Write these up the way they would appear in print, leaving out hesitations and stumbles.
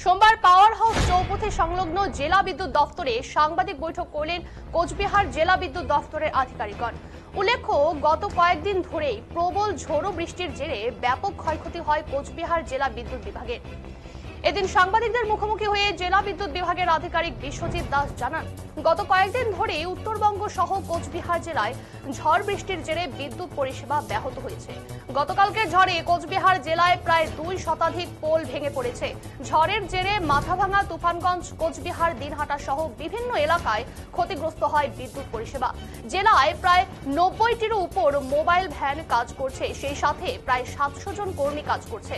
সোমবার power house চৌপথে সংলগ্ন জেলা বিদ্যুৎ দফতরে সাংবাদিক বৈঠক করলেন কোচবিহার জেলা বিদ্যুৎ দফতরের আধিকারিকগণ। উল্লেখ্য, গত কয়েকদিন ধরেই প্রবল ঝোড়ো বৃষ্টির জেরে ব্যাপক ক্ষয়ক্ষতি হয় কোচবিহার জেলা বিদ্যুৎ বিভাগের। এদিন সাংবাদিকদের মুখোমুখি হয়ে জেলা বিদ্যুৎ বিভাগের আধিকারিক বিশ্বজিৎ দাস জানান, গত কয়েকদিন ধরে উত্তরবঙ্গ সহ কোচবিহার জেলায় ঝড় বৃষ্টির জেরে বিদ্যুৎ পরিষেবা ব্যাহত হয়েছে। গতকালকের ঝড়ে কোচবিহার জেলায় প্রায় 2 শতাধিক পোল ভেঙে পড়েছে। ঝড়ের জেরে মাথাভাঙা, তুফানগঞ্জ, কোচবিহার, দিনহাটা সহ বিভিন্ন এলাকায় ক্ষতিগ্রস্ত হয় বিদ্যুৎ পরিষেবা। জেলায় প্রায় 90টিরও উপর মোবাইল ভ্যান কাজ করছে, সেই সাথে প্রায় 700 জন কর্মী কাজ করছে।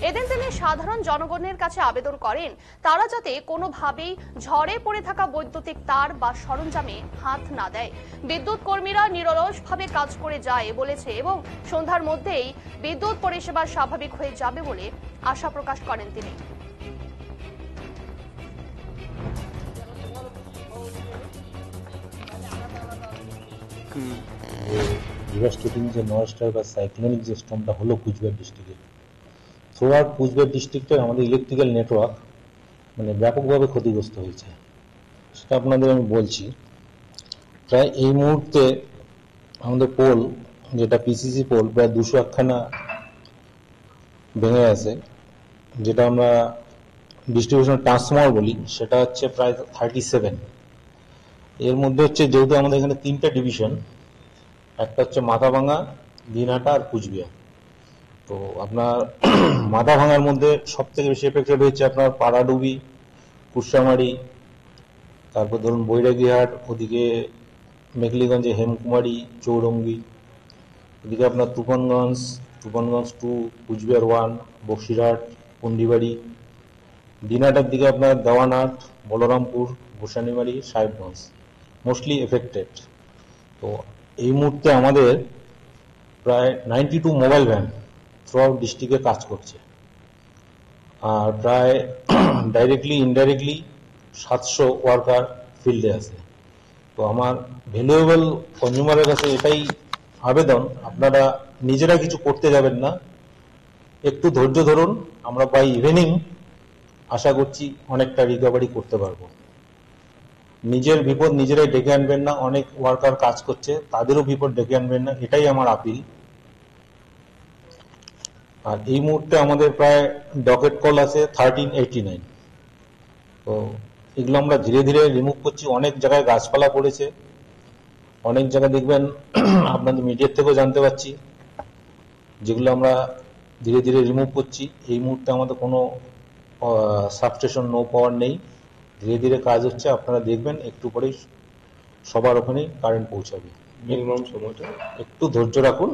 এদিন তিনি সাধারণ জনগণের কাছে আবেদন করেন, তারা যাতে কোনোভাবেই ঝড়ে পড়ে থাকা বৈদ্যুতিক তার বা সরঞ্জামে হাত না দেয়। বিদ্যুৎ কর্মীরা নিরলসভাবে কাজ করে যায় বলেছে এবং সন্ধ্যার মধ্যেই বিদ্যুৎ পরিষেবা স্বাভাবিক হয়ে যাবে বলে আশা প্রকাশ করেন তিনি। ডিভাস্টেটিং যে নয়েস্টার বা সাইক্লোনিক যে স্টর্মটা হলো কুচবিহার ডিস্ট্রিক্টে, থ্রুআউট কুচবিহার ডিস্ট্রিক্টে আমাদের ইলেকট্রিক্যাল নেটওয়ার্ক মানে ব্যাপকভাবে ক্ষতিগ্রস্ত হয়েছে। সেটা আপনাদের আমি বলছি। প্রায় এই মুহূর্তে আমাদের পোল, যেটা পিসিসি পোল, প্রায় 200 একখানা ভেঙে আছে, যেটা আমরা ডিস্ট্রিবিউশন ট্রান্সফর্মার বলি, সেটা হচ্ছে প্রায় 37। এর মধ্যে হচ্ছে, যেহেতু আমাদের এখানে 3টা ডিভিশন, একটা হচ্ছে মাথাভাঙা, দিনহাটা আর কুচবিহার। তো আপনার মাথাভাঙার মধ্যে সব থেকে বেশি এফেক্টেড হয়েছে আপনার পাড়াডুবি, কুরসামারি, তারপর ধরুন বৈরাগীহাট, ওদিকে মেঘলিগঞ্জে হেমকুমারি, চৌরঙ্গি, ওদিকে আপনার তুফানগঞ্জ 2, কুচবিহার 1, বক্সিরহাট, পন্ডিবাড়ি, দিনহাটার দিকে আপনার দেওয়ানহাট, বলরামপুর, গোসানিবাড়ি, সাহেবগঞ্জ মোস্টলি এফেক্টেড। তো এই মুহূর্তে আমাদের প্রায় 92 মোবাইল ভ্যান থ্রুআউট ডিস্ট্রিক্টে কাজ করছে, আর প্রায় ডাইরেক্টলি ইনডাইরেক্টলি 700 ওয়ার্কার ফিল্ডে আছে। তো আমার ভ্যালুয়েবল কনজিউমারের কাছে এটাই আবেদন, আপনারা নিজেরা কিছু করতে যাবেন না, একটু ধৈর্য ধরুন। আমরা বাই ইভিনিং আশা করছি অনেকটা রিকভারি করতে পারবো। নিজের বিপদ নিজেরাই ডেকে আনবেন না, অনেক ওয়ার্কার কাজ করছে, তাদেরও বিপদ ডেকে আনবেন না, এটাই আমার আপিল। আর এই মুহূর্তে আমাদের প্রায় ডকেট কল আছে 1389। তো এগুলো আমরা ধীরে ধীরে রিমুভ করছি। অনেক জায়গায় গাছপালা পড়েছে, অনেক জায়গায় দেখবেন আপনাদের মিডিয়ার থেকেও জানতে পারছি, যেগুলো আমরা ধীরে ধীরে রিমুভ করছি। এই মুহূর্তে আমাদের কোনো সাবস্টেশন নো পাওয়ার নেই, ধীরে ধীরে কাজ হচ্ছে। আপনারা দেখবেন একটু পরেই সবার ওখানেই কারেন্ট পৌঁছাবে। মিনিমাম সময়টা একটু ধৈর্য রাখুন,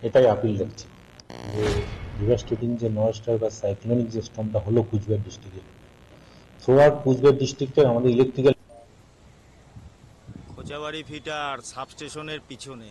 এটাই আপিল রাখছি। যে ডিভাস্টেটিং যে নয়েস্টার বা সাইক্লোনিক যে স্টর্মটা হলো কুচবিহার ডিস্ট্রিক্টে, থ্রুআউট কুচবিহার ডিস্ট্রিক্টে আমাদের ইলেকট্রিক্যাল খোঁচাবাড়ি ফিটার সাবস্টেশনের পিছনে